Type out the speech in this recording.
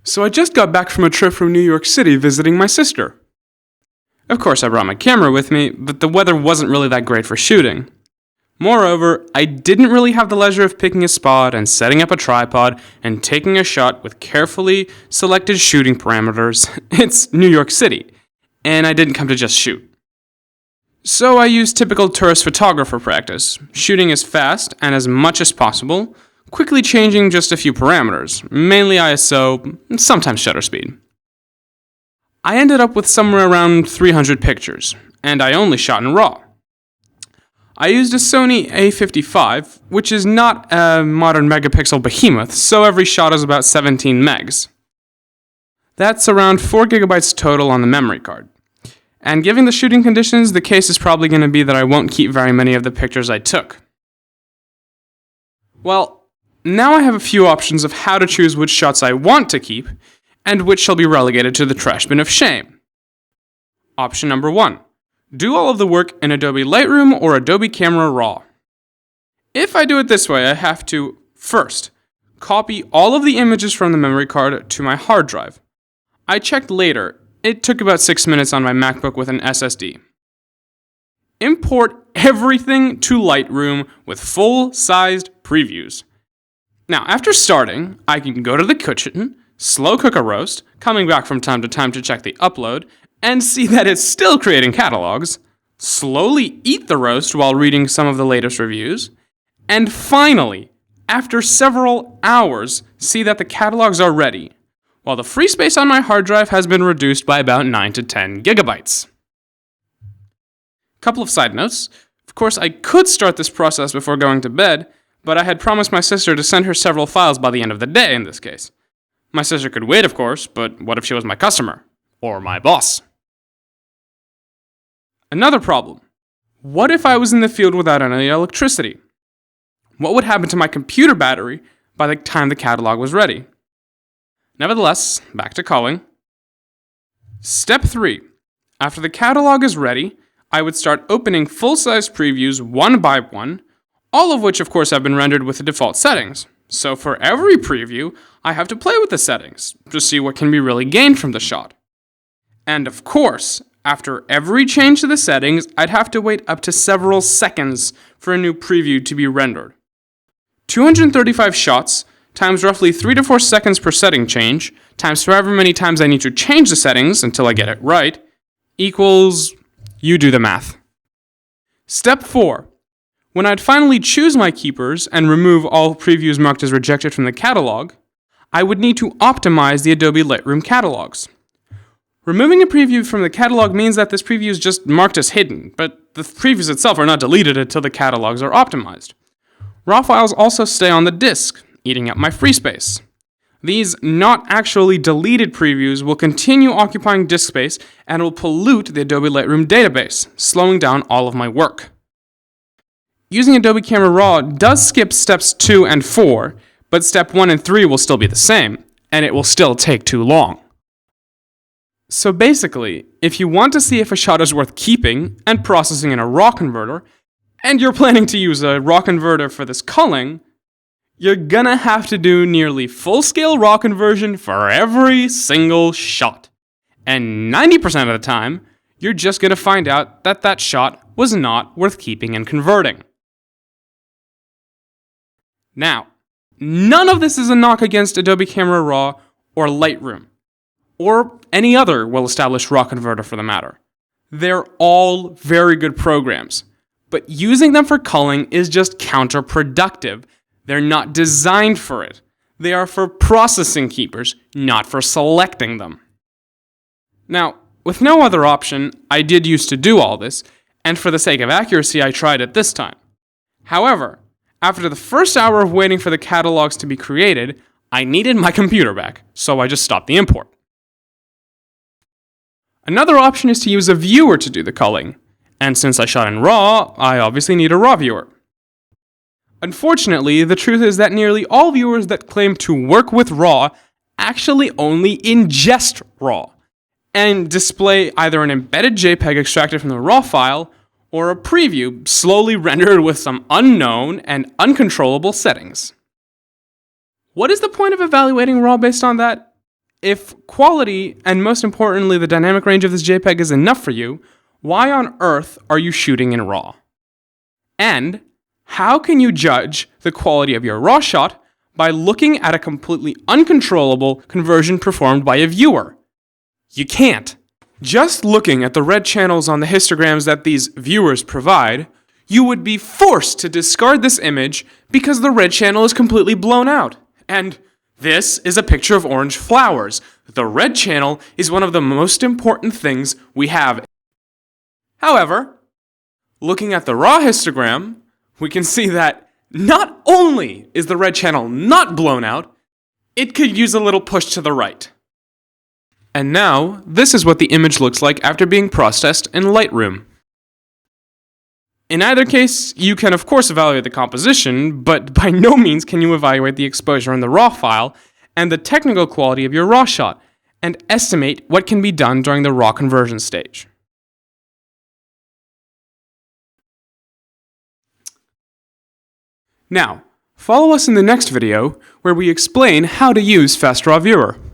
So I just got back from a trip from New York City visiting my sister. Of course, I brought my camera with me, but the weather wasn't really that great for shooting. Moreover, I didn't really have the leisure of picking a spot and setting up a tripod and taking a shot with carefully selected shooting parameters. It's New York City, and I didn't come to just shoot. So I used typical tourist photographer practice, shooting as fast and as much as possible, quickly changing just a few parameters, mainly ISO, sometimes shutter speed. I ended up with somewhere around 300 pictures, and I only shot in RAW. I used a Sony A55, which is not a modern megapixel behemoth, so every shot is about 17 megs. That's around 4 gigabytes total on the memory card. And given the shooting conditions, the case is probably going to be that I won't keep very many of the pictures I took. Well, now I have a few options of how to choose which shots I want to keep, and which shall be relegated to the trash bin of shame. Option number 1. Do all of the work in Adobe Lightroom or Adobe Camera Raw. If I do it this way, I have to, first, copy all of the images from the memory card to my hard drive. I checked later. It took about 6 minutes on my MacBook with an SSD. Import everything to Lightroom with full-sized previews. Now, after starting, I can go to the kitchen, slow cook a roast, coming back from time to time to check the upload, and see that it's still creating catalogs, slowly eat the roast while reading some of the latest reviews, and finally, after several hours, see that the catalogs are ready, while the free space on my hard drive has been reduced by about 9 to 10 gigabytes. Couple of side notes. Of course, I could start this process before going to bed, but I had promised my sister to send her several files by the end of the day in this case. My sister could wait, of course, but what if she was my customer? Or my boss? Another problem. What if I was in the field without any electricity? What would happen to my computer battery by the time the catalog was ready? Nevertheless, back to culling. Step 3. After the catalog is ready, I would start opening full-size previews one by one, all of which of course have been rendered with the default settings. So for every preview, I have to play with the settings to see what can be really gained from the shot. And of course, after every change to the settings, I'd have to wait up to several seconds for a new preview to be rendered. 235 shots times roughly 3 to 4 seconds per setting change, times however many times I need to change the settings until I get it right, equals, you do the math. Step 4. When I'd finally choose my keepers and remove all previews marked as rejected from the catalog, I would need to optimize the Adobe Lightroom catalogs. Removing a preview from the catalog means that this preview is just marked as hidden, but the previews itself are not deleted until the catalogs are optimized. RAW files also stay on the disk, eating up my free space. These not actually deleted previews will continue occupying disk space and will pollute the Adobe Lightroom database, slowing down all of my work. Using Adobe Camera Raw does skip steps 2 and 4, but step 1 and 3 will still be the same, and it will still take too long. So basically, if you want to see if a shot is worth keeping and processing in a RAW converter, and you're planning to use a RAW converter for this culling, you're gonna have to do nearly full-scale RAW conversion for every single shot. And 90% of the time, you're just gonna find out that that shot was not worth keeping and converting. Now, none of this is a knock against Adobe Camera Raw or Lightroom, or any other well-established RAW converter for the matter. They're all very good programs, but using them for culling is just counterproductive. They're not designed for it. They are for processing keepers, not for selecting them. Now, with no other option, I did used to do all this, and for the sake of accuracy, I tried it this time. However, after the first hour of waiting for the catalogs to be created, I needed my computer back, so I just stopped the import. Another option is to use a viewer to do the culling, and since I shot in RAW, I obviously need a RAW viewer. Unfortunately, the truth is that nearly all viewers that claim to work with RAW actually only ingest RAW, and display either an embedded JPEG extracted from the RAW file, or a preview slowly rendered with some unknown and uncontrollable settings. What is the point of evaluating RAW based on that? If quality, and most importantly the dynamic range of this JPEG is enough for you, why on earth are you shooting in RAW? And how can you judge the quality of your RAW shot by looking at a completely uncontrollable conversion performed by a viewer? You can't. Just looking at the red channels on the histograms that these viewers provide, you would be forced to discard this image because the red channel is completely blown out. And this is a picture of orange flowers. The red channel is one of the most important things we have. However, looking at the raw histogram, we can see that not only is the red channel not blown out, it could use a little push to the right. And now, this is what the image looks like after being processed in Lightroom. In either case, you can of course evaluate the composition, but by no means can you evaluate the exposure in the RAW file and the technical quality of your RAW shot, and estimate what can be done during the RAW conversion stage. Now, follow us in the next video where we explain how to use FastRawViewer.